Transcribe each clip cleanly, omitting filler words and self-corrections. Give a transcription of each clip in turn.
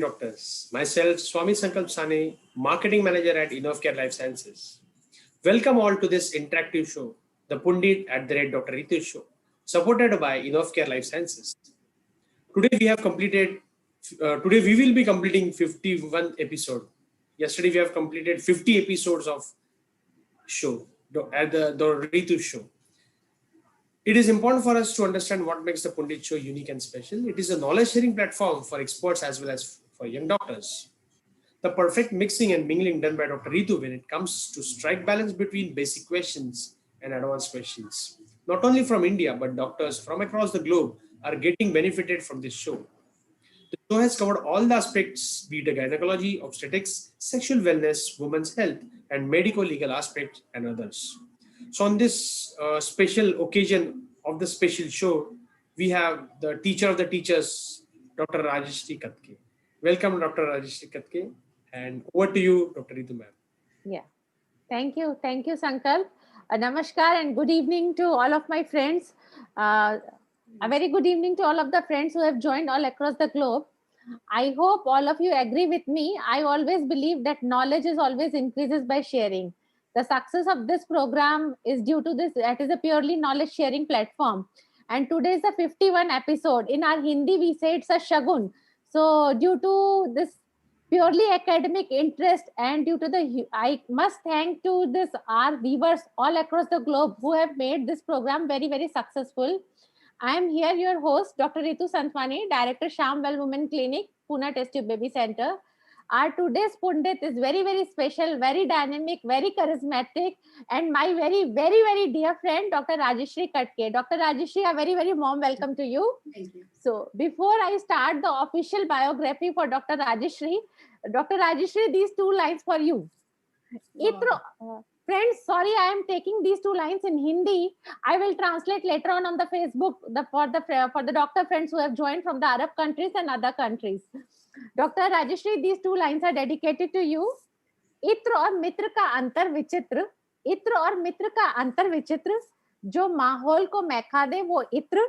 Doctors. Myself, Swami Sankalp Sane, Marketing Manager at InnovCare Life Sciences. Welcome all to this interactive show, the Pundit at the Red Dr. Ritu Show, supported by InnovCare Life Sciences. Today we will be completing 51 episode. Yesterday we have completed 50 episodes of show at the Ritu Show. It is important for us to understand what makes the Pundit Show unique and special. It is a knowledge sharing platform for experts as well as for young doctors. The perfect mixing and mingling done by Dr. Ritu when it comes to strike balance between basic questions and advanced questions. Not only from India, but doctors from across the globe are getting benefited from this show. The show has covered all the aspects, be it gynecology, obstetrics, sexual wellness, women's health, and medico-legal aspects and others. So on this special occasion of the special show, we have the teacher of the teachers, Dr. Rajeshri Katke. Welcome, Dr. Rajeshri Katke. And over to you, Dr. Ritu ma'am. Yeah. Thank you, Sankalp. Namaskar and good evening to all of my friends. A very good evening to all of the friends who have joined all across the globe. I hope all of you agree with me. I always believe that knowledge is always increases by sharing. The success of this program is due to this. It is a purely knowledge sharing platform. And today is the 51 episode. In our Hindi, we say it's a shagun. So due to this purely academic interest and due to the, I must thank to this our viewers all across the globe who have made this program very, very successful. I am here, your host, Dr. Ritu Santwani, Director, Shambhal Women Clinic, Pune Test Tube Baby Center. Our today's Pundit is very, very special, very dynamic, very charismatic, and my very, very, very dear friend, Dr. Rajeshri Katke. Dr. Rajeshri, a very, very warm welcome to you. Thank you. So, before I start the official biography for Dr. Rajeshri, these two lines for you. Wow. Friends, sorry, I am taking these two lines in Hindi. I will translate later on the Facebook for the doctor friends who have joined from the Arab countries and other countries. Dr. Rajeshri, these two lines are dedicated to you. इत्र और मित्र का अंतर विचित्र, इत्र और मित्र का अंतर विचित्र, जो माहौल को महका दे वो इत्र,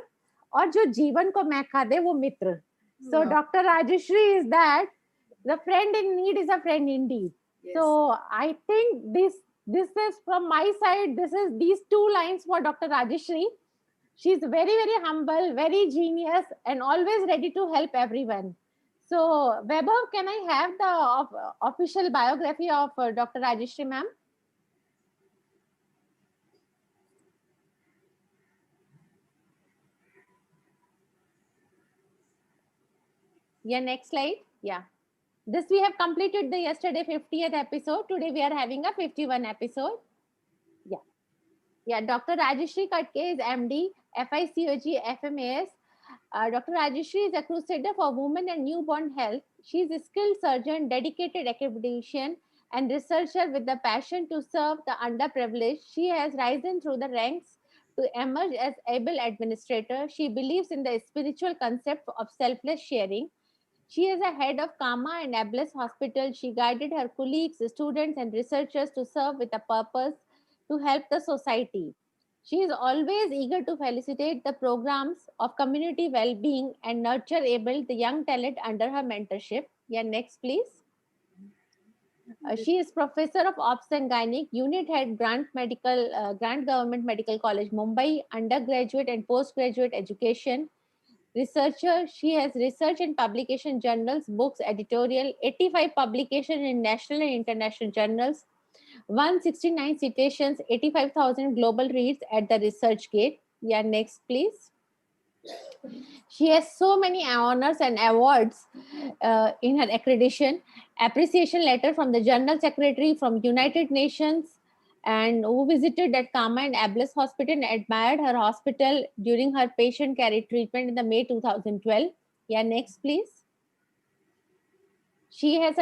और जो जीवन को महका दे वो मित्र. So Wow. Dr. Rajeshri is that the friend in need is a friend indeed. Yes. So I think this is from my side. This is these two lines for Dr. Rajeshri. She's very, very humble, very genius, and always ready to help everyone. So Vaibhav, can I have the official biography of Dr. Rajeshri ma'am? Yeah, next slide. Yeah. This we have completed the yesterday 50th episode. Today we are having a 51 episode. Yeah. Yeah, Dr. Rajeshri Katke is MD, FICOG, FMAS. Dr. Rajeshri is a crusader for women and newborn health. She is a skilled surgeon, dedicated academician, and researcher with the passion to serve the underprivileged. She has risen through the ranks to emerge as able administrator. She believes in the spiritual concept of selfless sharing. She is a head of Kama and Ablis Hospital. She guided her colleagues, students, and researchers to serve with a purpose to help the society. She is always eager to facilitate the programs of community well-being and nurture able the young talent under her mentorship. Yeah, next please. She is professor of Ops and Gynec, unit head Grant Government Medical College, Mumbai, undergraduate and postgraduate education. Researcher, she has research and publication journals, books, editorial, 85 publication in national and international journals, 169 citations, 85,000 global reads at the ResearchGate. Yeah, next please. She has so many honors and awards in her accreditation. Appreciation letter from the General Secretary from United Nations, and who visited at Kama and Ablis Hospital and admired her hospital during her patient care treatment in the May 2012. Yeah, next please. She has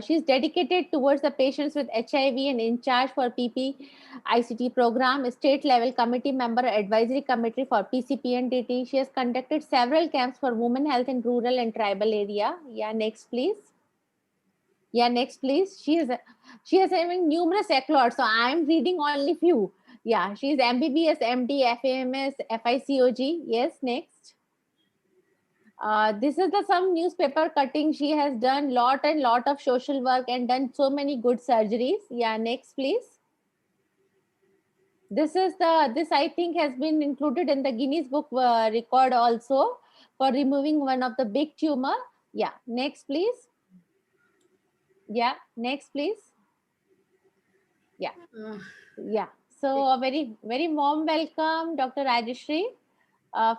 she's dedicated towards the patients with HIV and in charge for PPICT program, state level committee member, advisory committee for PCPNDT. She has conducted several camps for women health in rural and tribal area. Yeah, next please. Yeah, next please. She is having numerous accolades. So I am reading only few. Yeah, she is MBBS, MD, FAMS, FICOG. Yes, next. This is the some newspaper cutting. She has done lot and lot of social work and done so many good surgeries. Yeah, next please. This I think has been included in the Guinness Book record also for removing one of the big tumor. Yeah, next please. Yeah, next please. Yeah, Uh, yeah. So a very warm welcome, Dr. Rajeshri.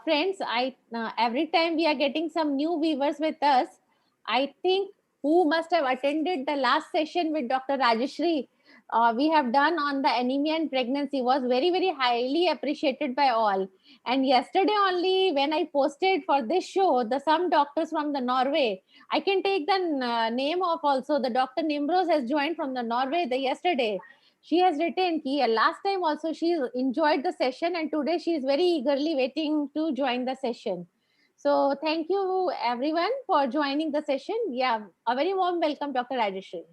Friends, I every time we are getting some new viewers with us, I think who must have attended the last session with Dr. Rajeshri, we have done on the anemia and pregnancy was very highly appreciated by all. And yesterday only when I posted for this show, the some doctors from the Norway, I can take the name of also the Dr. Nimrose has joined from the Norway the yesterday. She has written ki last time also she enjoyed the session and today she is very eagerly waiting to join the session. So thank you everyone for joining the session. Yeah, a very warm welcome, Dr. Rajeshri.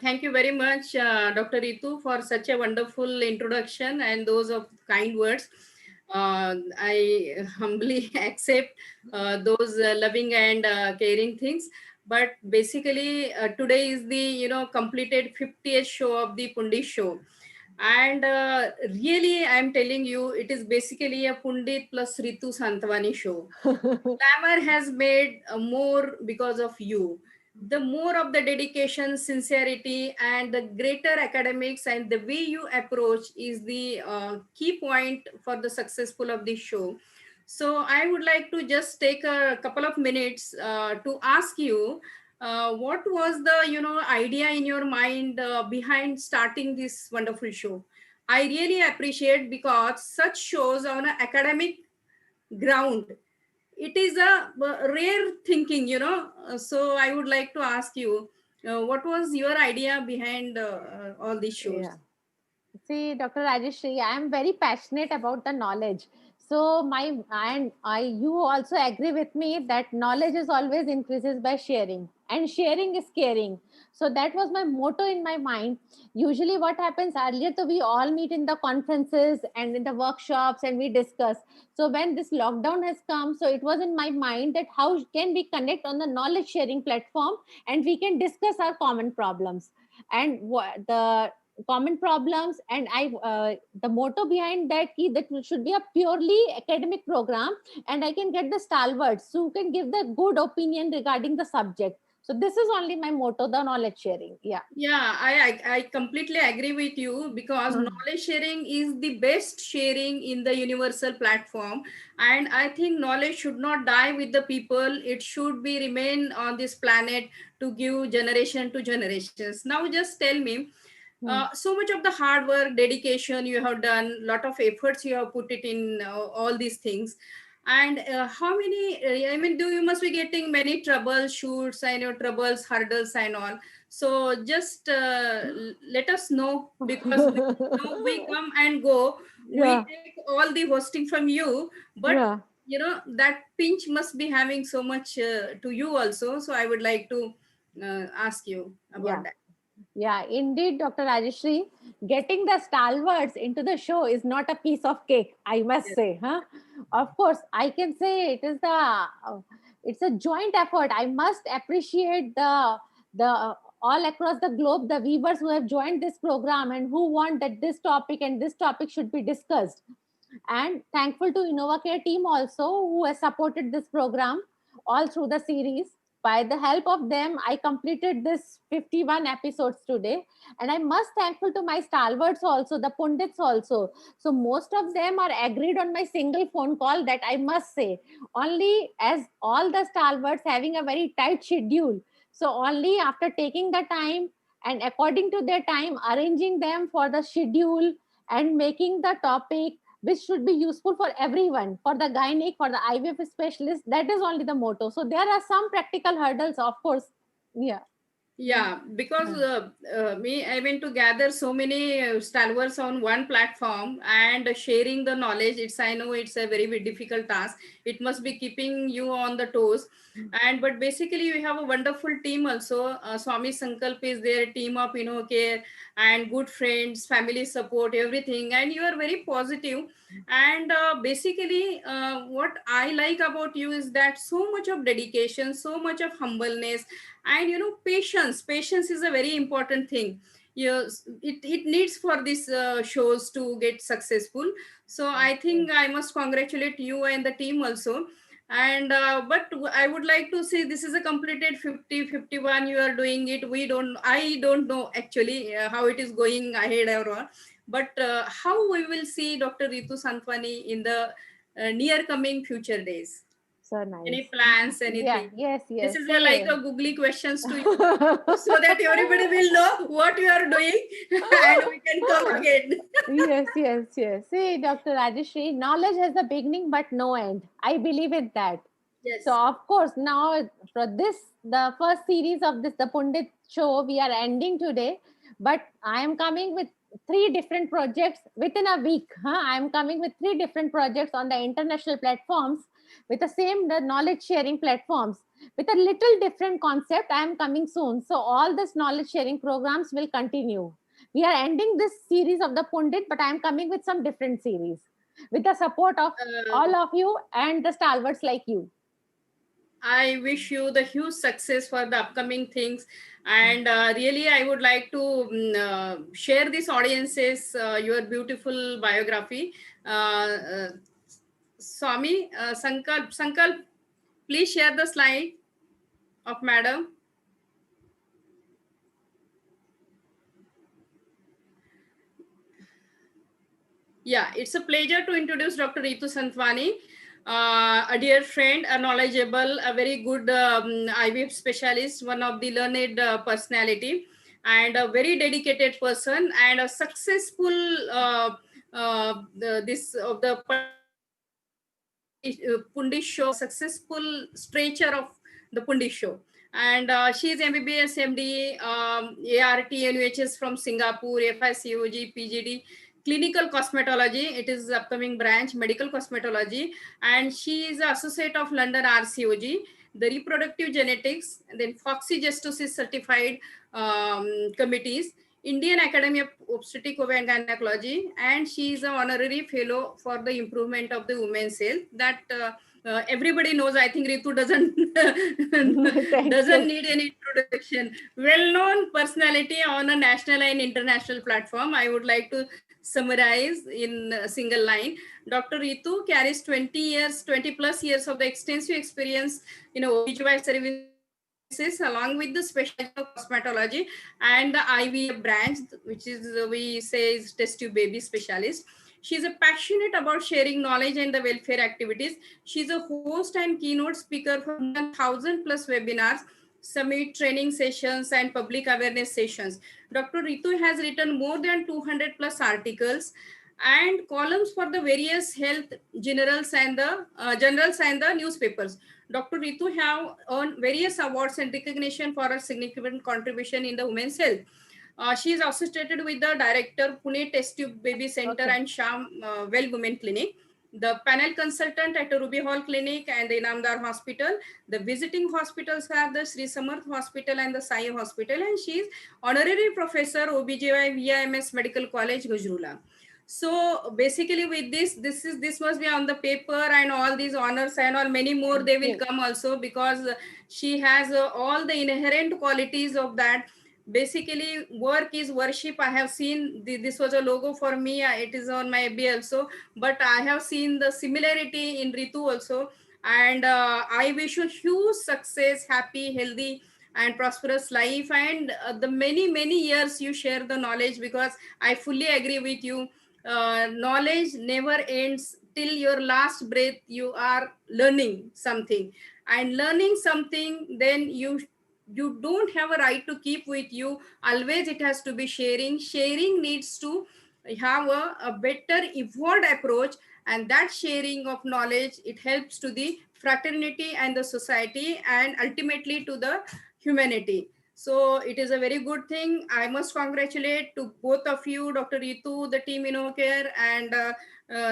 Thank you very much, Dr. Ritu, for such a wonderful introduction and those of kind words. I humbly accept those loving and caring things. But basically, today is the completed 50th show of the Pundi show, and really, I'm telling you, it is basically a Pundit plus Ritu Santavani show. Glamour has made more because of you. The more of the dedication, sincerity, and the greater academics and the way you approach is the key point for the successful of this show. So I would like to just take a couple of minutes to ask you what was the idea in your mind behind starting this wonderful show. I really appreciate because such shows on an academic ground, it is a rare thinking, so I would like to ask you, what was your idea behind all these shows? Yeah. See, Dr. Rajeshri, I am very passionate about the knowledge. So you also agree with me that knowledge is always increases by sharing, and sharing is caring. So that was my motto in my mind. Usually, what happens earlier, so we all meet in the conferences and in the workshops, and we discuss. So when this lockdown has come, so it was in my mind that how can we connect on the knowledge sharing platform, and we can discuss our common problems and the common problems. And the motto behind that key that should be a purely academic program, and I can get the stalwarts who can give the good opinion regarding the subject. So this is only my motto, the knowledge sharing. Yeah. Yeah, I completely agree with you because knowledge sharing is the best sharing in the universal platform, and I think knowledge should not die with the people. It should be remain on this planet to give generation to generations. Now, just tell me, Hmm. so much of the hard work, dedication you have done, lot of efforts you have put it in all these things, and how many? I mean, do you must be getting many troubleshoots and your troubles, hurdles, and all. So just let us know because we know we come and go. We Yeah. take all the hosting from you, but Yeah. that pinch must be having so much to you also. So I would like to ask you about Yeah. that. Yeah, indeed, Dr. Rajeshri, getting the stalwarts into the show is not a piece of cake, I must Yes. say. Huh? Of course, I can say it's a joint effort. I must appreciate the all across the globe the viewers who have joined this program and who want that this topic and this topic should be discussed. And thankful to InnovaCare team also who has supported this program all through the series. By the help of them, I completed this 51 episodes today. And I must thankful to my stalwarts also, the pundits also. So most of them are agreed on my single phone call, that I must say. Only as all the stalwarts having a very tight schedule. So only after taking the time and according to their time, arranging them for the schedule and making the topic which should be useful for everyone, for the gynec, for the IVF specialist. That is only the motto. So there are some practical hurdles, of course. Yeah. Yeah, because I went to gather so many stalwarts on one platform and sharing the knowledge. I know it's a very, very difficult task. It must be keeping you on the toes. But basically, you have a wonderful team also. Swami Sankalp is there, team of care and good friends, family support, everything. And you are very positive. And basically, what I like about you is that so much of dedication, so much of humbleness, and patience is a very important thing. Yes, it needs for these shows to get successful. So I think I must congratulate you and the team also. And but I would like to say this is a completed 50 51. You are doing it. I don't know actually how it is going ahead or what. But how we will see Dr. Ritu Santwani in the near coming future days? So nice. Any plans, Yeah, anything? yes, This yes. is like Same. a googly questions to you, so that everybody will know what you are doing and we can come again. Yes, yes, yes. See, Dr. Rajeshri, knowledge has a beginning but no end. I believe in that. So Yes. of course, now for this, the first series of this, the Pundit show, we are ending today. But I am coming with three different projects within a week. I am coming with three different projects on the international platforms with the knowledge sharing platforms with a little different concept. I am coming soon. So all this knowledge sharing programs will continue. We are ending this series of the Pundit, but I am coming with some different series with the support of Uh, all of you and the stalwarts like you. I wish you the huge success for the upcoming things. And really, I would like to share this audiences your beautiful biography. Uh, Swami Sankalp, please share the slide of Madam. Yeah, it's a pleasure to introduce Dr. Ritu Santwani, a dear friend, a knowledgeable, a very good IVF specialist, one of the learned personality, and a very dedicated person, and a successful this of the Pundi show, successful stretcher of the Pundi show. And she is MBBS, MD, ART, NUHS from Singapore, FICOG, PGD, clinical cosmetology. It is upcoming branch, medical cosmetology. And she is associate of London RCOG, the reproductive genetics, then Foxy Justices certified committees, Indian Academy of Obstetric and Gynecology, and she is an honorary fellow for the improvement of the women's health. That everybody knows. I think Ritu doesn't Thank doesn't you. need any introduction. Well-known personality on a national and international platform. I would like to summarize in a single line. Dr. Ritu carries 20 plus years of the extensive experience in OBGYN services along with the specialty of cosmetology and the IVF branch, which is we say is test tube baby specialist. She's a passionate about sharing knowledge and the welfare activities. She's a host and keynote speaker for 1,000 plus webinars, summit training sessions, and public awareness sessions. Dr. Ritu has written more than 200 plus articles and columns for the various health journals and the newspapers. Dr. Ritu have earned various awards and recognition for her significant contribution in the women's health. She is associated with the director Pune Test Tube Baby Center Okay. and Sham Well Women Clinic, the panel consultant at the Ruby Hall Clinic and the Inamdar Hospital. The visiting hospitals have the Sri Samarth Hospital and the Sai Hospital, and she is honorary professor OBGY VIMS Medical College, Gujrula. So basically with this must be on the paper, and all these honors and all many more they will Yes. come also, because she has all the inherent qualities of that. Basically work is worship. I have seen this was a logo for me. It is on my FB also, but I have seen the similarity in Ritu also. And I wish you huge success, happy, healthy and prosperous life, and the many years you share the knowledge, because I fully agree with you. Knowledge never ends. Till your last breath you are learning something, and learning something, then you don't have a right to keep with you. Always it has to be sharing needs to have a better evolved approach, and that sharing of knowledge, it helps to the fraternity and the society and ultimately to the humanity. So it is a very good thing. I must congratulate to both of you, Dr. Ritu, the team InnoCare, and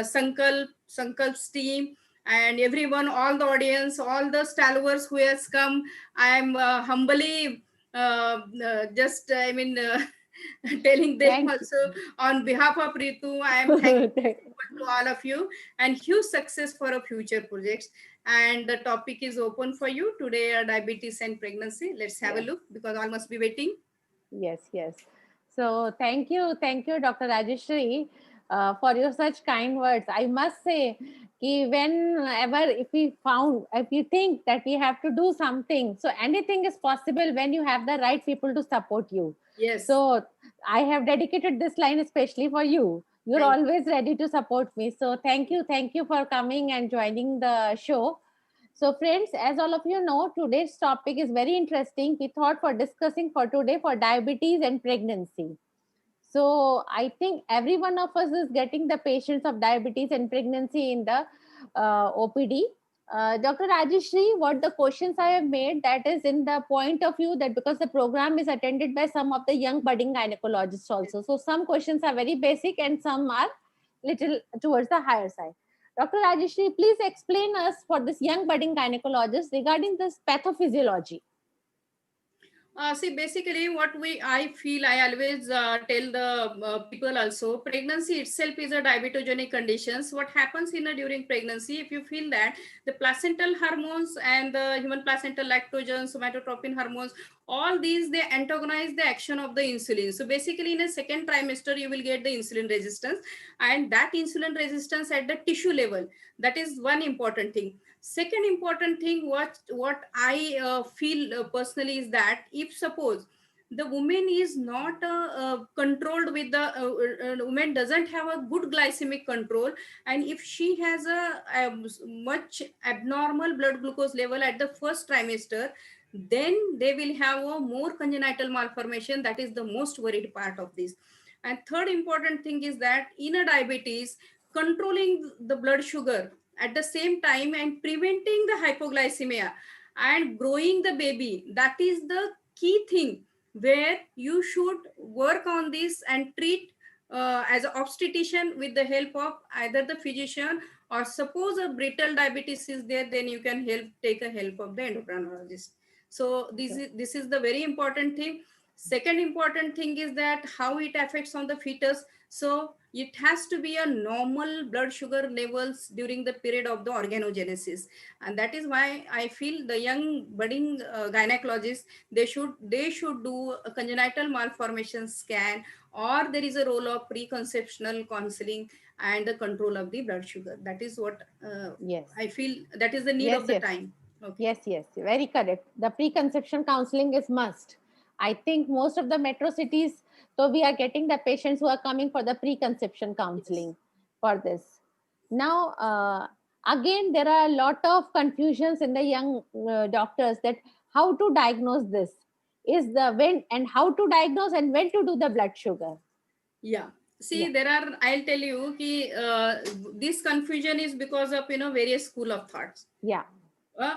Sankalp's team, and everyone, all the audience, all the stalwarts who has come. I am humbly telling them Thank also on behalf of Ritu, I am thankful to all of you, and huge success for our future projects. And the topic is open for you today, diabetes and pregnancy. Let's have a Yes. look, because all must be waiting. Yes, yes. So thank you, Dr. Rajeshri, for your such kind words. I must say, कि whenever if we think that we have to do something, so anything is possible when you have the right people to support you. Yes. So I have dedicated this line especially for you. You're Thank always ready to support me. So thank you for coming and joining the show. So, friends, as all of you know, today's topic is very interesting. We thought for discussing for today for diabetes and pregnancy. So, I think every one of us is getting the patients of diabetes and pregnancy in the OPD. Dr. Rajeshri, what the questions I have made, that is in the point of view that because the program is attended by some of the young budding gynecologists also. So, some questions are very basic and some are little towards the higher side. Dr. Rajeshri, please explain us for this young budding gynecologist regarding this pathophysiology. See, basically, I feel, I always tell the people also, pregnancy itself is a diabetogenic conditions. What happens during pregnancy, if you feel that the placental hormones and the human placental lactogen, somatotropin hormones, all these, they antagonize the action of the insulin. So basically, in a second trimester, you will get the insulin resistance, and that insulin resistance at the tissue level, that is one important thing. Second important thing, what I feel personally, is that if suppose the woman is not controlled with the woman doesn't have a good glycemic control, and if she has a much abnormal blood glucose level at the first trimester, then they will have a more congenital malformation. That is the most worried part of this. And third important thing is that in a diabetes, controlling the blood sugar at the same time and preventing the hypoglycemia and growing the baby, that is the key thing where you should work on this and treat as an obstetrician with the help of either the physician, or suppose a brittle diabetes is there, then you can take a help of the endocrinologist. So this is the very important thing. Second important thing is that how it affects on the fetus. So it has to be a normal blood sugar levels during the period of the organogenesis, and that is why I feel the young budding gynecologists, they should do a congenital malformation scan, or there is a role of preconceptional counseling and the control of the blood sugar. That is what Yes. I feel, that is the need Yes, of the yes. time. Okay. Yes, yes, very correct. The preconception counseling is must. I think most of the metro cities, so we are getting the patients who are coming for the preconception counseling for this. Now, again, there are a lot of confusions in the young doctors that how to diagnose this is the when and how to diagnose and when to do the blood sugar. Yeah. Yeah, See, I'll tell you, this confusion is because of, various school of thoughts. yeah,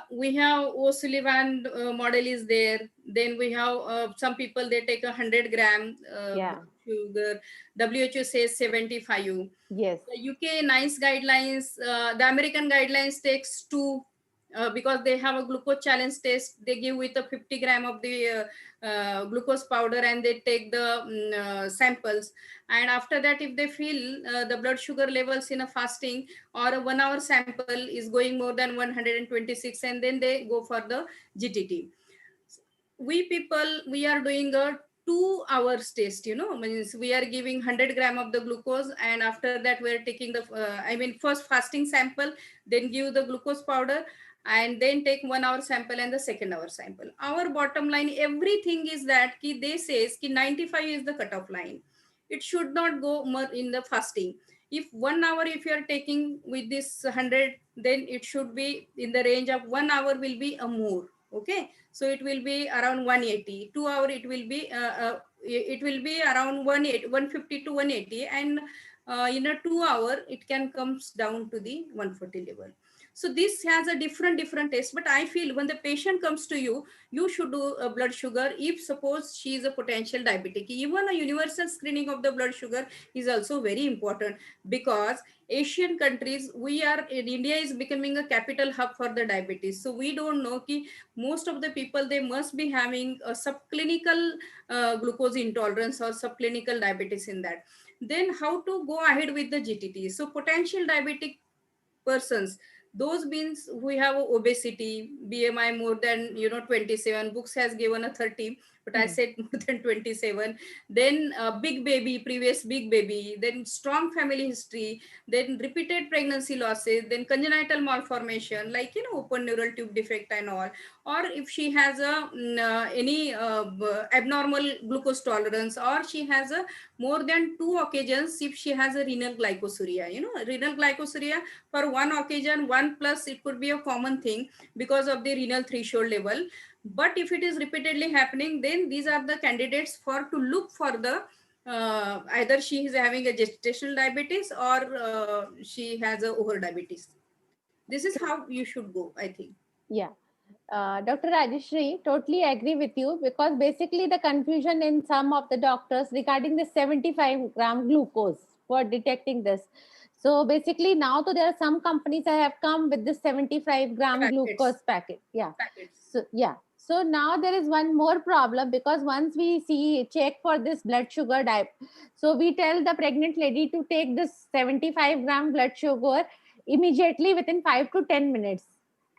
We have O'Sullivan model is there. Then we have some people, they take 100 gram yeah, sugar. WHO says 75. yes, The UK NICE guidelines, the American guidelines takes 2, because they have a glucose challenge test. They give with a 50 gram of the glucose powder, and they take the samples. And after that, if they feel the blood sugar levels in a fasting or a 1 hour sample is going more than 126, and then they go for the GTT. We people, we are doing a 2 hours test, means we are giving 100 gram of the glucose, and after that we are taking the first fasting sample, then give the glucose powder, and then take 1 hour sample and the second hour sample. Our bottom line, everything is that they says 95 is the cutoff line. It should not go more in the fasting. If 1 hour, if you are taking with this 100, then it should be in the range of 1 hour will be a more. Okay, so it will be around 180. 2 hour it will be around 150 to 180, and in a 2 hour it can comes down to the 140 level. So this has a different test. But I feel when the patient comes to you, you should do a blood sugar if suppose she is a potential diabetic. Even a universal screening of the blood sugar is also very important, because Asian countries, we are in India is becoming a capital hub for the diabetes. So we don't know ki most of the people, they must be having a subclinical glucose intolerance or subclinical diabetes in that. Then how to go ahead with the GTT? So potential diabetic persons, those means we have obesity, BMI more than 27, books has given a 30, but I said more than 27. Then big baby, previous big baby, then strong family history, then repeated pregnancy losses, then congenital malformation like open neural tube defect and all. Or if she has any abnormal glucose tolerance, or she has a more than 2 occasions, if she has a renal glycosuria. Renal glycosuria, for one occasion, 1+, it could be a common thing because of the renal threshold level. But if it is repeatedly happening, then these are the candidates for to look for the either she is having a gestational diabetes, or she has a over diabetes. This is how you should go, I think. Yeah. Dr. Rajeshri, totally agree with you, because basically the confusion in some of the doctors regarding the 75-gram glucose for detecting this. So basically now to there are some companies that have come with the 75-gram glucose packet. Yeah. Packets. So yeah. So now there is one more problem, because once we check for this blood sugar type, so we tell the pregnant lady to take this 75-gram blood sugar immediately within 5 to 10 minutes.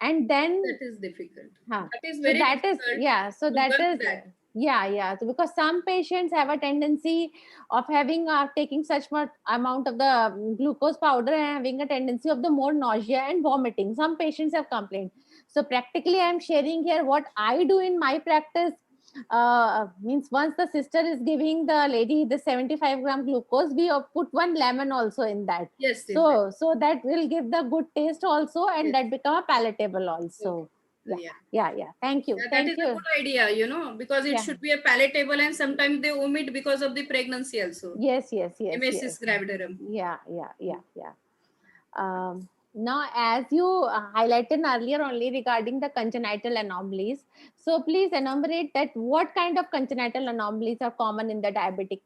And then That is difficult. huh. That is So very that is, difficult. yeah. So to that bulk is, that. yeah. So because some patients have a tendency of having taking such much amount of the glucose powder and having a tendency of the more nausea and vomiting. Some patients have complained. So practically, I'm sharing here what I do in my practice. Means once the sister is giving the lady the 75-gram glucose, we put one lemon also in that. Yes, yes, So that will give the good taste also, and yes. that become a palatable also. Okay. Yeah. Thank you. Yeah, that Thank is a you. good idea, because it Yeah. should be a palatable, and sometimes they omit because of the pregnancy also. Yes. Emesis gravidarum. Yeah. Now, as you highlighted earlier only regarding the congenital anomalies, so please enumerate that what kind of congenital anomalies are common in the diabetic.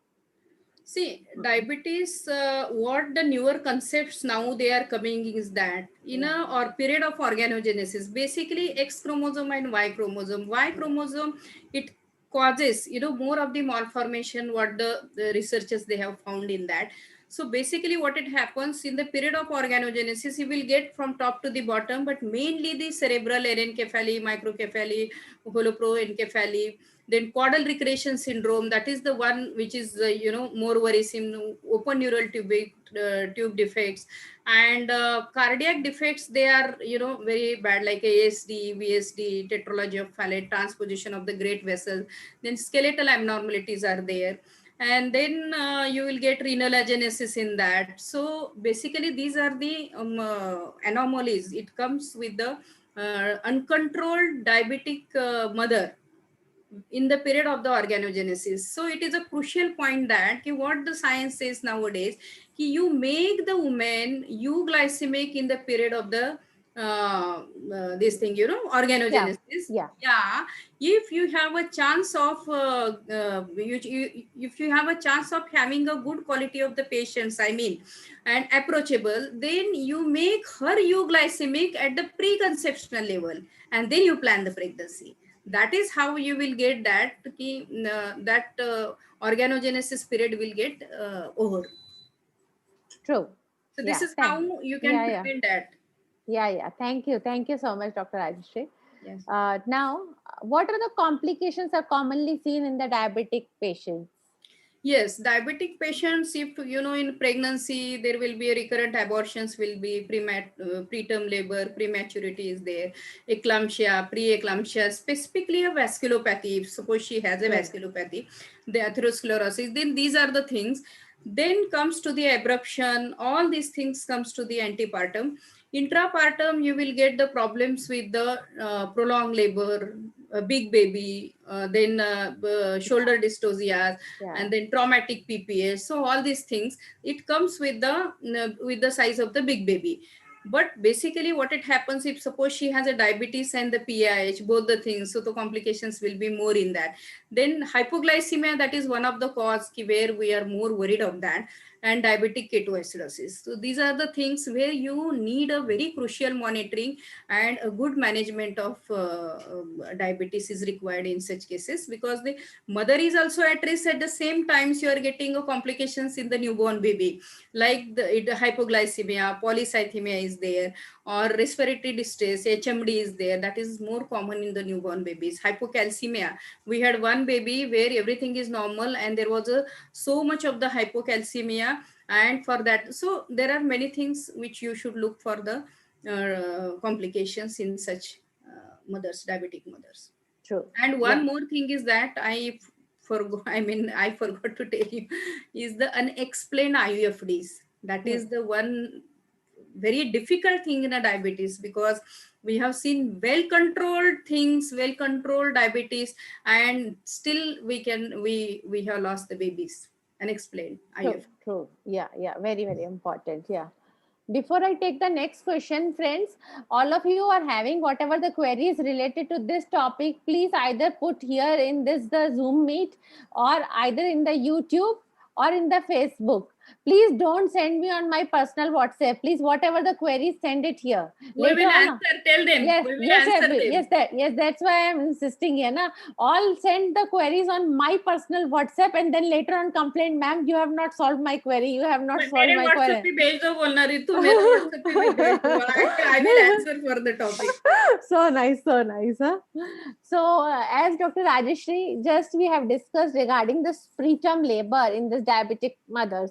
See, diabetes, what the newer concepts now they are coming is that in a or period of organogenesis, basically X chromosome and Y chromosome. Y chromosome, it causes, more of the malformation, what the researchers they have found in that. So basically what it happens in the period of organogenesis, you will get from top to the bottom, but mainly the cerebral anencephaly, microcephaly, holoproencephaly, then caudal recreation syndrome, that is the one which is more worrisome. Open neural tube defects, and cardiac defects, they are very bad, like ASD, VSD, tetralogy of Fallot, transposition of the great vessel. Then skeletal abnormalities are there, and then you will get renal agenesis in that. So basically these are the anomalies. It comes with the uncontrolled diabetic mother in the period of the organogenesis. So it is a crucial point that what the science says nowadays, you make the woman euglycemic in the period of the this thing, organogenesis. Yeah. If you have a chance of if you have a chance of having a good quality of the patients, I mean, and approachable, then you make her euglycemic at the preconceptional level, and then you plan the pregnancy. That is how you will get that organogenesis period will get over. True. So this is Thank. how you can prevent that. Yeah. Thank you so much, Dr. Rajeshri. Yes. Now, what are the complications are commonly seen in the diabetic patients? Yes, diabetic patients, if in pregnancy there will be a recurrent abortions, will be preterm labor, prematurity is there, eclampsia, pre-eclampsia, specifically a vasculopathy. If suppose she has a vasculopathy, the atherosclerosis, then these are the things. Then comes to the abruption. All these things comes to the antepartum. Intrapartum, you will get the problems with the prolonged labor, a big baby, then shoulder dystocia, and then traumatic PPS. So all these things, it comes with the size of the big baby. But basically what it happens, if suppose she has a diabetes and the PIH, both the things, so the complications will be more in that. Then hypoglycemia, that is one of the cause where we are more worried of that, and diabetic ketoacidosis. So these are the things where you need a very crucial monitoring, and a good management of diabetes is required in such cases, because the mother is also at risk. At the same time, you are getting complications in the newborn baby, like the hypoglycemia, polycythemia is there, or respiratory distress, HMD is there. That is more common in the newborn babies. Hypocalcemia, we had one baby where everything is normal and there was so much of the hypocalcemia, and for that, so there are many things which you should look for the complications in such mothers, diabetic mothers. True. And Yeah. one more thing is that I forgot, I forgot to tell you, is the unexplained IUFDs. That is the one very difficult thing in a diabetes, because we have seen well controlled things, well controlled diabetes, and still we have lost the babies. Unexplained True, IUFD. true. Yeah, yeah. Very, very important. Yeah. Before I take the next question, friends, all of you are having whatever the queries related to this topic, please either put here in the Zoom meet, or either in the YouTube or in the Facebook. Please don't send me on my personal WhatsApp. Please, whatever the queries, send it here. We Later will on. answer. Tell them. Yes, We will yes, answer them. yes, that's why I'm insisting here. Na? All send the queries on my personal WhatsApp, and then later on complain, ma'am, you have not solved my query. You have not solved मेरे my WhatsApp query. पे भेज दो, बोलना रितु मेरे WhatsApp पे भी भेज दो. I will answer for the topic. So nice, so nice. Huh? So, as Dr. Rajeshri, just we have discussed regarding this preterm labor in this diabetic mothers.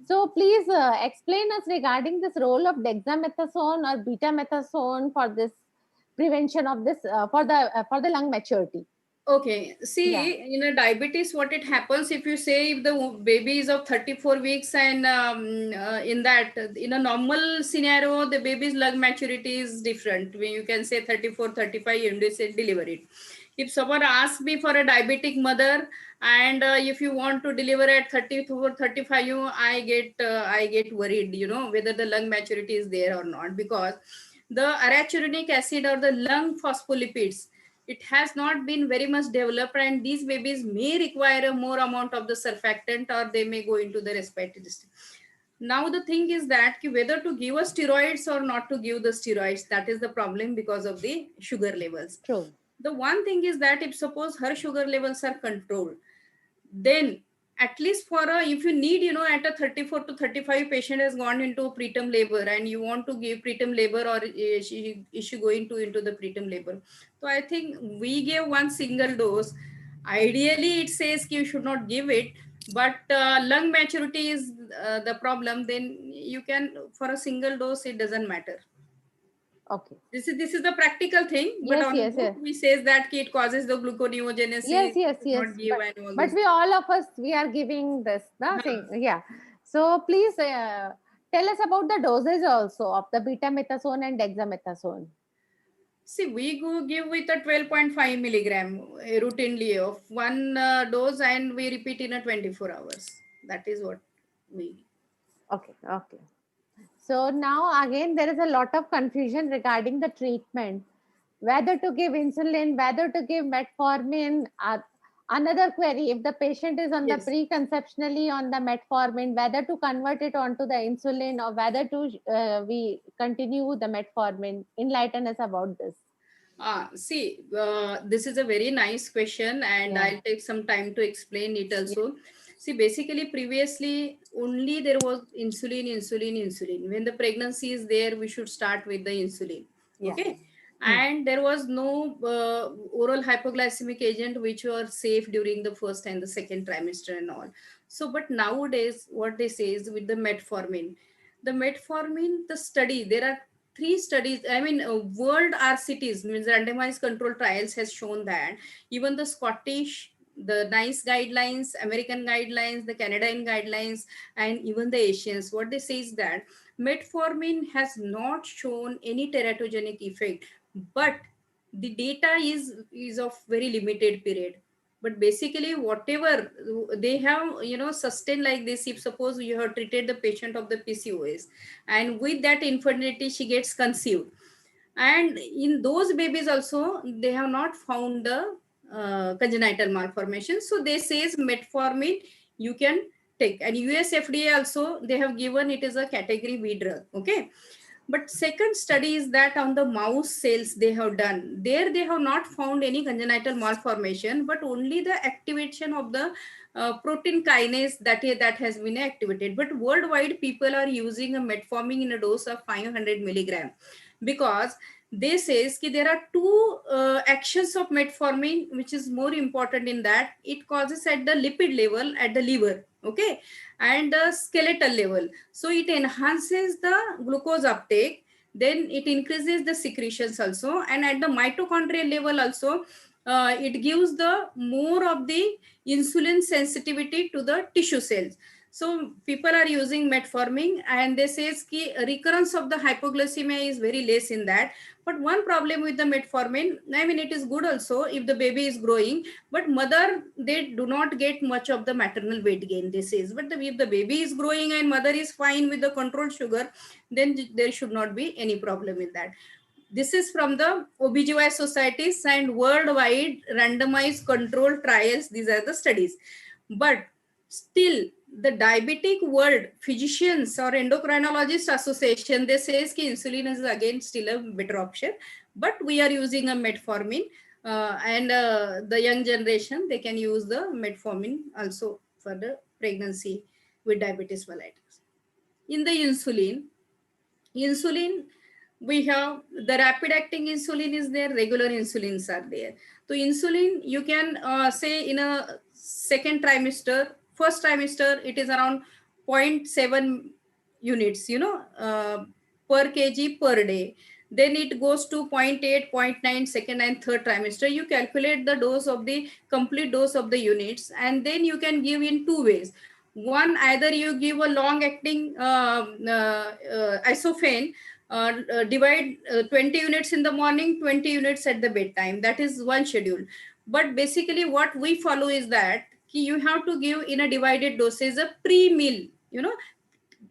So, please explain us regarding this role of dexamethasone or betamethasone for this prevention of this for the lung maturity. Okay, Yeah. see, in a diabetes, what it happens, if you say if the baby is of 34 weeks, and in that, in a normal scenario, the baby's lung maturity is different. You can say 34, 35, and you say deliver it. If someone asks me for a diabetic mother, and if you want to deliver at 34, 35, I get worried, whether the lung maturity is there or not, because the arachidonic acid or the lung phospholipids, it has not been very much developed, and these babies may require a more amount of the surfactant, or they may go into the respiratory distress. Now the thing is that whether to give us steroids or not to give the steroids, that is the problem, because of the sugar levels. True. The one thing is that if suppose her sugar levels are controlled, then at least for a, if you need, at a 34 to 35 patient has gone into preterm labor, and you want to give preterm labor, or is she going to into the preterm labor, so I think we give one single dose. Ideally it says you should not give it, but lung maturity is the problem, then you can, for a single dose it doesn't matter. Okay. This is the practical thing, but Yes, on yes, book yes. we says that it causes the gluconeogenesis. Yes. Not give and all But this. we all of us we are giving this thing. Yeah. So please tell us about the dosage also of the betamethasone and dexamethasone. See, we go give with a 12.5 milligram routinely of one dose, and we repeat in a 24 hours. That is what we. Okay. So now again there is a lot of confusion regarding the treatment, whether to give insulin, whether to give metformin. Another query: if the patient is on the Yes. preconceptionally on the metformin, whether to convert it onto the insulin, or whether to we continue the metformin. Enlighten us about this. See, this is a very nice question, and Yeah. I'll take some time to explain it also. See, basically, previously only there was insulin. When the pregnancy is there, we should start with the insulin. Yeah. Okay. Hmm. And there was no oral hypoglycemic agent which were safe during the first and the second trimester and all. So, but nowadays, what they say is with the metformin, the study, there are three studies, I mean, world RCTs, means randomized control trials, has shown that even the Scottish, the NICE guidelines, American guidelines, the Canadian guidelines, and even the Asians, what they say is that metformin has not shown any teratogenic effect, but the data is of very limited period. But basically whatever they have, sustained like this, if suppose you have treated the patient of the PCOS, and with that infertility she gets conceived, and in those babies also they have not found the congenital malformation, so they says metformin you can take. And US FDA also, they have given it as a category B drug. Okay. But second study is that on the mouse cells they have done, there they have not found any congenital malformation, but only the activation of the protein kinase that has been activated. But worldwide people are using a metformin in a dose of 500 milligram, because they says ki there are two actions of metformin which is more important in that it causes at the lipid level at the liver, okay, and the skeletal level. So it enhances the glucose uptake, then it increases the secretions also, and at the mitochondrial level also it gives the more of the insulin sensitivity to the tissue cells. So people are using metformin, and they says ki recurrence of the hypoglycemia is very less in that. But one problem with the metformin, I mean, it is good also if the baby is growing, but mother, they do not get much of the maternal weight gain, this is. But if the baby is growing and mother is fine with the controlled sugar, then there should not be any problem in that. This is from the OBGYN societies and worldwide randomized controlled trials. These are the studies. But still, the diabetic world physicians or endocrinologist association, they says ki insulin is again still a better option, but we are using a metformin, and the young generation, they can use the metformin also for the pregnancy with diabetes mellitus. In the insulin, we have the rapid acting insulin is there, regular insulins are there. So insulin, you can say in a second trimester, first trimester, it is around 0.7 units, per kg per day. Then it goes to 0.8, 0.9 second and third trimester. You calculate the dose of the complete dose of the units, and then you can give in two ways. One, either you give a long acting isophane, divide 20 units in the morning, 20 units at the bedtime. That is one schedule. But basically what we follow is that you have to give in a divided dosage a pre-meal,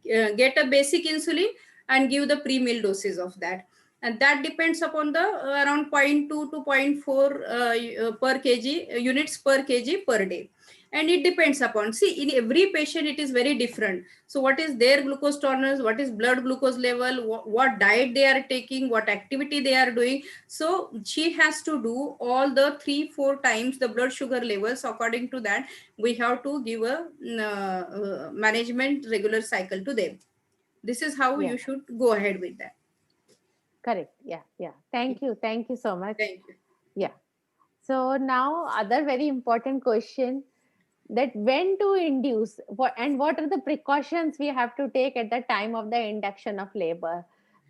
get a basic insulin and give the pre-meal doses of that. And that depends upon the around 0.2 to 0.4 per kg units per kg per day. And it depends upon, see, in every patient it is very different. So what is their glucose tolerance, what is blood glucose level, what diet they are taking, what activity they are doing. So she has to do all the 3-4 times the blood sugar levels. According to that, we have to give a management regular cycle to them. This is how you should go ahead with that. Correct. Yeah. Thank you so much. Thank you. Yeah. So now other very important question, that when to induce, what are the precautions we have to take at the time of the induction of labor.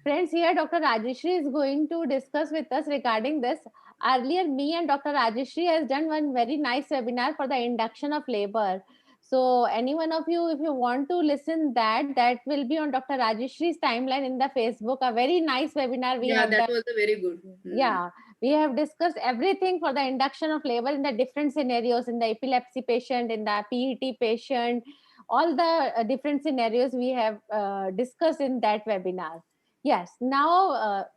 Friends, here Dr. Rajeshri is going to discuss with us regarding this. Earlier, me and Dr. Rajeshri has done one very nice webinar for the induction of labor. So any one of you, if you want to listen that will be on Dr. Rajeshri's timeline in the Facebook. A very nice webinar we have that done. was a very good. Yeah, we have discussed everything for the induction of labor in the different scenarios, in the epilepsy patient, in the PET patient, all the different scenarios we have discussed in that webinar. Yes, now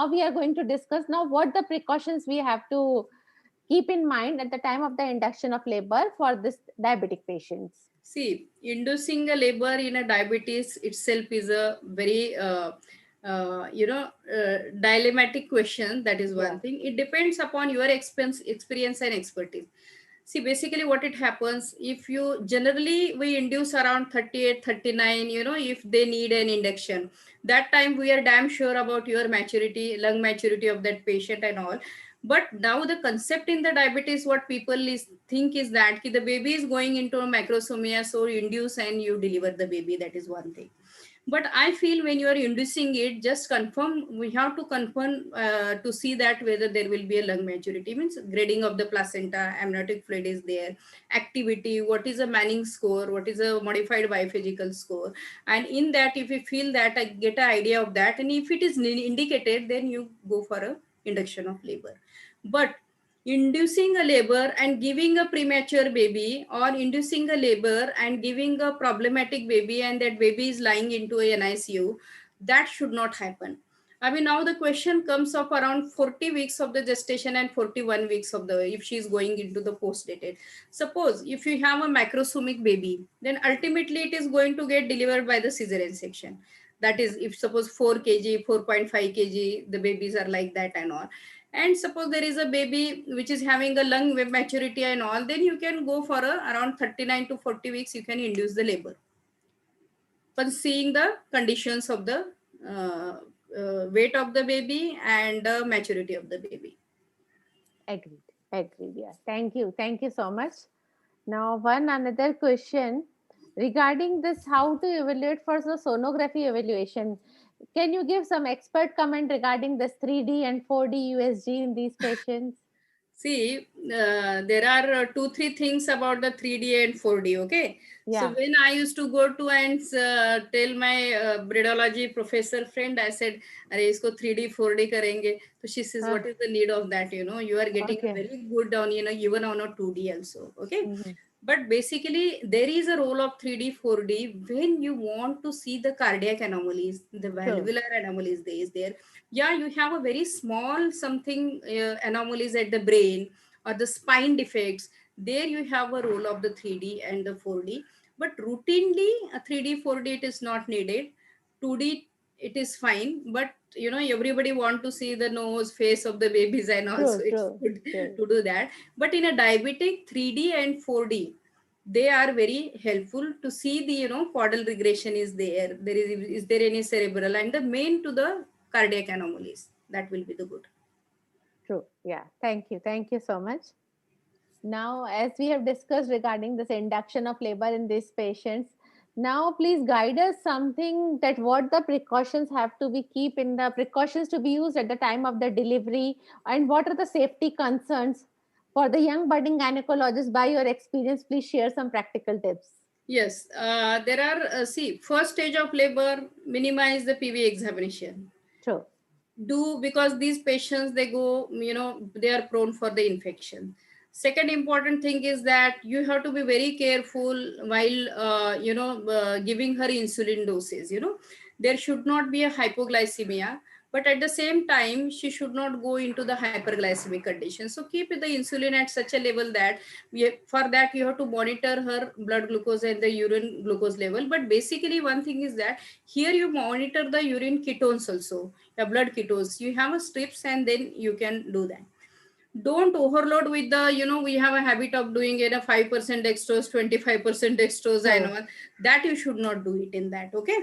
we are going to discuss now what the precautions we have to keep in mind at the time of the induction of labor for this diabetic patients. See, inducing a labor in a diabetes itself is a very dilemmatic question. That is one thing. It depends upon your experience and expertise. See, basically what it happens, if you generally we induce around 38, 39, if they need an induction, that time we are damn sure about your maturity, lung maturity of that patient and all. But now the concept in the diabetes, what people think is that the baby is going into a macrosomia, so you induce and you deliver the baby. That is one thing. But I feel when you are inducing it, just confirm, we have to confirm to see that whether there will be a lung maturity, means grading of the placenta, amniotic fluid is there, activity, what is a Manning score, what is a modified biophysical score. And in that, if you feel that, I get an idea of that. And if it is indicated, then you go for a induction of labor. But inducing a labor and giving a premature baby, or inducing a labor and giving a problematic baby, and that baby is lying into an ICU, that should not happen. I mean, now the question comes up around 40 weeks of the gestation and 41 weeks of the, if she is going into the post-dated. Suppose if you have a macrosomic baby, then ultimately it is going to get delivered by the cesarean section. That is, if suppose 4 kg, 4.5 kg, the babies are like that and all. And suppose there is a baby which is having a lung maturity and all, then you can go for around 39 to 40 weeks, you can induce the labor. But seeing the conditions of the weight of the baby and the maturity of the baby. Agreed. Agreed. Yeah. Thank you. Thank you so much. Now, one another question regarding this: how to evaluate for the sonography evaluation? Can you give some expert comment regarding this 3D and 4D USG in these patients? See, there are 2-3 things about the 3D and 4D. Okay. So Yeah. when I used to go to and tell my bridology professor friend, I said, "Arey, isko 3D, 4D karenge." So she says, Huh. "What is the need of that? You know, you are getting a Okay. very good on, you know, even on a 2D also." Okay. Mhm. But basically, there is a role of 3D, 4D when you want to see the cardiac anomalies, the True. valvular anomalies there is there. Yeah, you have a very small something anomalies at the brain or the spine defects. There you have a role of the 3D and the 4D. But routinely, a 3D, 4D, it is not needed. 2D, it is fine. But, you know, everybody want to see the nose, face of the babies, and also True. it's True. good True. to do that. But in a diabetic, 3D and 4D, they are very helpful to see the, you know, caudal regression is there. Is there any cerebral, and the main to the cardiac anomalies. That will be the good. True. Yeah. Thank you. Thank you so much. Now, as we have discussed regarding this induction of labor in these patients, now please guide us something that what the precautions have to be keep in the precautions to be used at the time of the delivery, and what are the safety concerns for the young budding gynecologist. By your experience, please share some practical tips. Yes, there are, see, first stage of labor, minimize the PV examination. True. Do, because these patients, they go, you know, they are prone for the infection. Second important thing is that you have to be very careful while, giving her insulin doses. You know, there should not be a hypoglycemia, but at the same time, she should not go into the hyperglycemic condition. So keep the insulin at such a level that for that you have to monitor her blood glucose and the urine glucose level. But basically, one thing is that here you monitor the urine ketones also, the blood ketones. You have a strips, and then you can do that. Don't overload with the, you know, we have a habit of doing it a 5% dextrose, 25% dextrose and True. all that. You should not do it in that. Okay.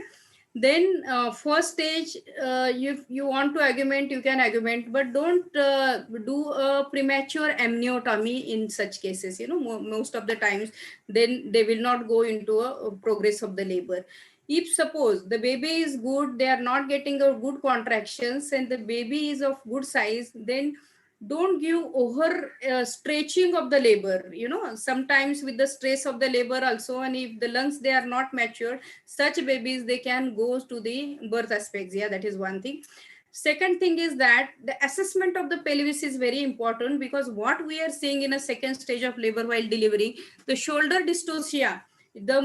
Then first stage, if you want to augment, you can augment, but don't do a premature amniotomy in such cases. You know, most of the times, then they will not go into a progress of the labor. If suppose the baby is good, they are not getting a good contractions, and the baby is of good size, then don't give over stretching of the labor. You know, sometimes with the stress of the labor also, and if the lungs, they are not matured, such babies, they can go to the birth asphyxia. That is one thing. Second thing is that the assessment of the pelvis is very important, because what we are seeing in a second stage of labor while delivering, the shoulder dystocia, the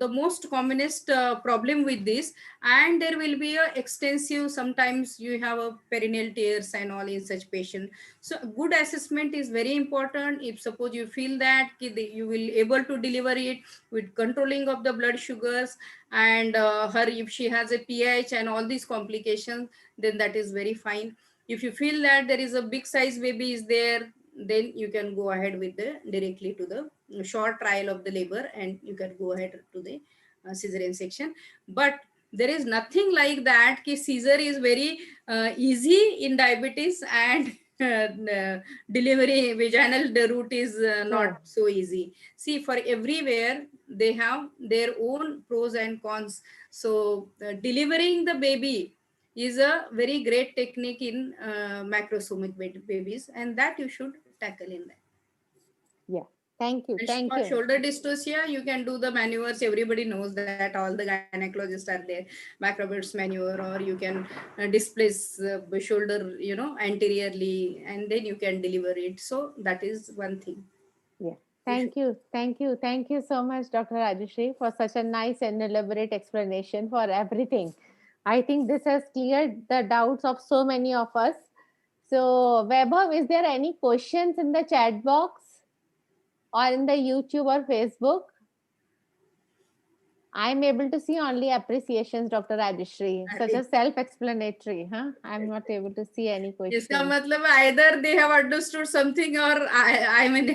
most commonest problem with this. And there will be a extensive, sometimes you have a perineal tears and all in such patient. So good assessment is very important. If suppose you feel that you will able to deliver it with controlling of the blood sugars, and her, if she has a pH and all these complications, then that is very fine. If you feel that there is a big size baby is there, then you can go ahead with the directly to the short trial of the labor, and you can go ahead to the cesarean section. But there is nothing like that ki Caesar is very easy in diabetes, and delivery vaginal the route is not True. so easy. See, for everywhere they have their own pros and cons. So delivering the baby is a very great technique in macrosomic babies, and that you should tackle in that. Yeah. Thank you. And Thank for you. shoulder dystocia, you can do the maneuvers. Everybody knows that all the gynecologists are there. Macrobius maneuver, or you can displace the shoulder, anteriorly, and then you can deliver it. So that is one thing. Yeah. You Thank should- you. Thank you. Thank you so much, Dr. Rajeshri, for such a nice and elaborate explanation for everything. I think this has cleared the doubts of so many of us. So, Vaibhav, is there any questions in the chat box or in the YouTube or Facebook? I'm able to see only appreciations, Dr. Rajeshri. Such a self-explanatory, huh? I'm not able to see any इसका questions. मतलब either they have understood something, or I mean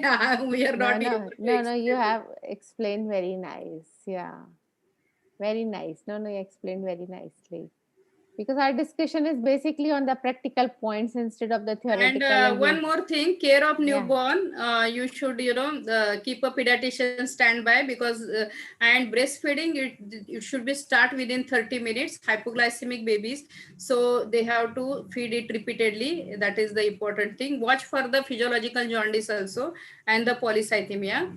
we are No, not able no, to no, no. You explain it. have explained very nice. Yeah, very nice. No, no, you explained very nicely. Because our discussion is basically on the practical points instead of the And theoretical. And one we, more thing, care of yeah, newborn, you should, keep a pediatrician standby, because and breastfeeding, it should be start within 30 minutes. Hypoglycemic babies, so they have to feed it repeatedly. That is the important thing. Watch for the physiological jaundice also, and the polycythemia.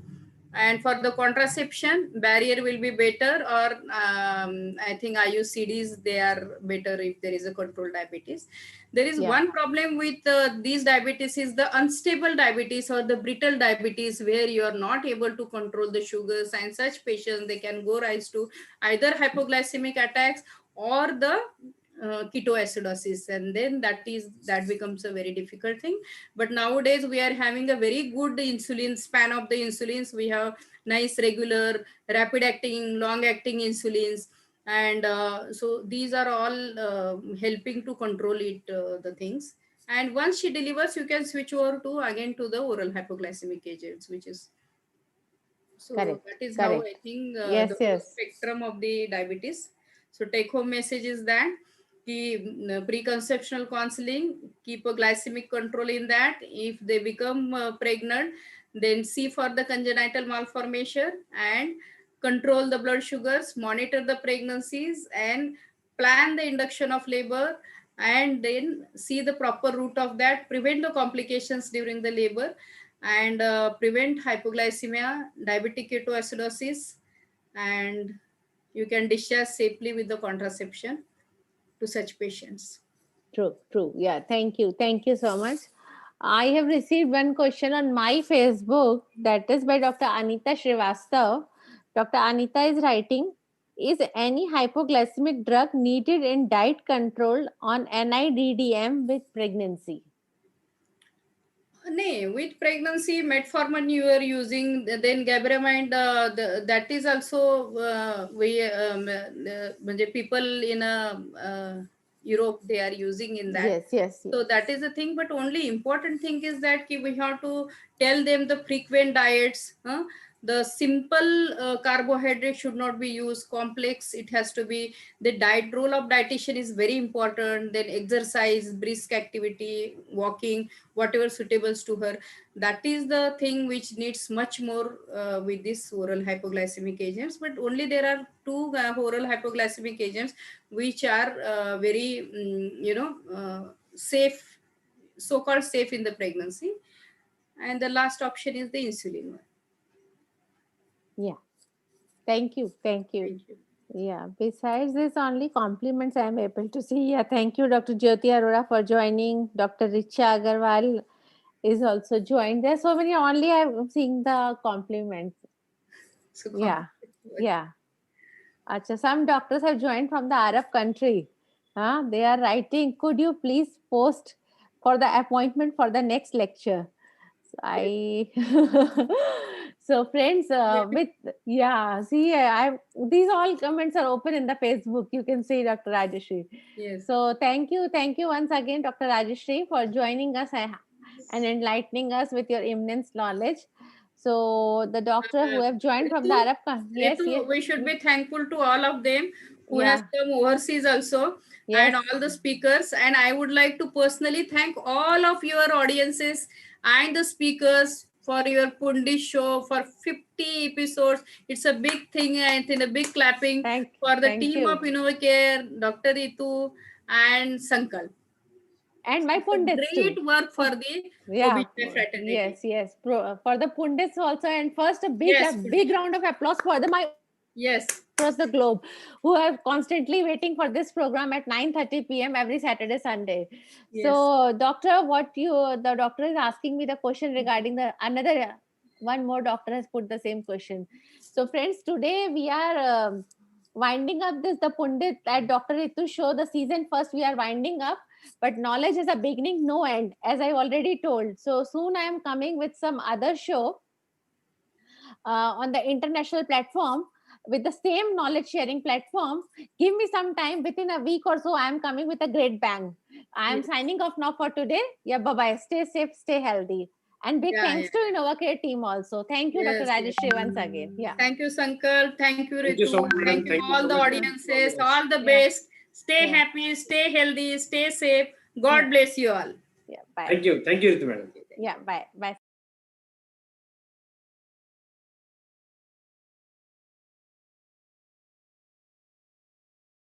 And for the contraception, barrier will be better, or I think IUCDs, they are better if there is a controlled diabetes. There is yeah, one problem with these diabetes is the unstable diabetes or the brittle diabetes, where you are not able to control the sugars, and such patients, they can go rise to either hypoglycemic attacks or the ketoacidosis, and then that becomes a very difficult thing. But nowadays we are having a very good insulin span of the insulins. We have nice, regular, rapid acting, long acting insulins, and so these are all helping to control it, the things. And once she delivers, you can switch over to again to the oral hypoglycemic agents, which is, so correct, that is how I correct. think Yes, the whole yes, spectrum of the diabetes. So take home message is that preconceptional counseling, keep a glycemic control in that. If they become pregnant, then see for the congenital malformation and control the blood sugars, monitor the pregnancies, and plan the induction of labor, and then see the proper route of that, prevent the complications during the labor, and prevent hypoglycemia, diabetic ketoacidosis, and you can discharge safely with the contraception to such patients. true, true. Yeah, thank you so much. I have received one question on my Facebook that is by Dr. Anita Srivastav. Dr. Anita is writing, is any hypoglycemic drug needed in diet control on NIDDM with pregnancy? No, with pregnancy, metformin you are using, then gabapentin, that is also people in Europe, they are using in that. Yes, yes, So yes. that is the thing, but only important thing is that we have to tell them the frequent diets. The simple carbohydrate should not be used. Complex, it has to be. The diet role of dietitian is very important. Then exercise, brisk activity, walking, whatever suitables to her. That is the thing which needs much more with this oral hypoglycemic agents. But only there are two oral hypoglycemic agents which are very safe, so-called safe in the pregnancy. And the last option is the insulin one. Yeah. Thank you. Thank you. Thank you. Yeah. Besides this, only compliments I am able to see. Yeah. Thank you, Dr. Jyoti Arora, for joining. Dr. Richa Agarwal is also joined. There are so many. Only I'm seeing the compliments. So Yeah. Yeah. Acha, some doctors have joined from the Arab country. They are writing, could you please post for the appointment for the next lecture? So I so friends with yeah, see I these all comments are open in the Facebook. You can see Dr. Rajeshri. Yes. So thank you once again, Dr. Rajeshri, for joining us and enlightening us with your immense knowledge. So the doctor who have joined from the Ritu, Arab yes, yes, we should be thankful to all of them who has yeah, come overseas also, and yes, all the speakers. And I would like to personally thank all of your audiences and the speakers for your Pundi show for 50 episodes. It's a big thing, and in a big clapping for the thank team of you. InnovaCare, Dr. Ritu and Sankalp. And my It's a pundits too. great work for the Yeah. OBGY fraternity. Yes. For the pundits also, and first a Yes, big round of applause for my yes, across the globe who are constantly waiting for this program at 9:30 p.m. every Saturday, Sunday. yes. So, doctor, the doctor is asking me the question regarding the another one more doctor has put the same question. So, friends, today we are winding up the Pundit at Dr. Ritu show. The season first we are winding up, but knowledge is a beginning, no end, as I already told. So soon I am coming with some other show on the international platform with the same knowledge sharing platform. Give me some time, within a week or so I am coming with a great bang. I am Yes. signing off now for today. Yeah, bye bye, stay safe, stay healthy, and big Yeah, thanks to InnovaCare team also. Thank you, Dr. Yes, yes. Rajeshri, once again. Yeah. Thank you, Sankalp. Thank you, Thank you so Ritu. much, madam. Thank you, Thank you all so the much, madam. audiences. All All the the Yeah. best. Stay Yeah. happy, stay healthy, stay safe. God bless you all. Yeah, bye. Thank you, Ritu madam. Yeah, bye.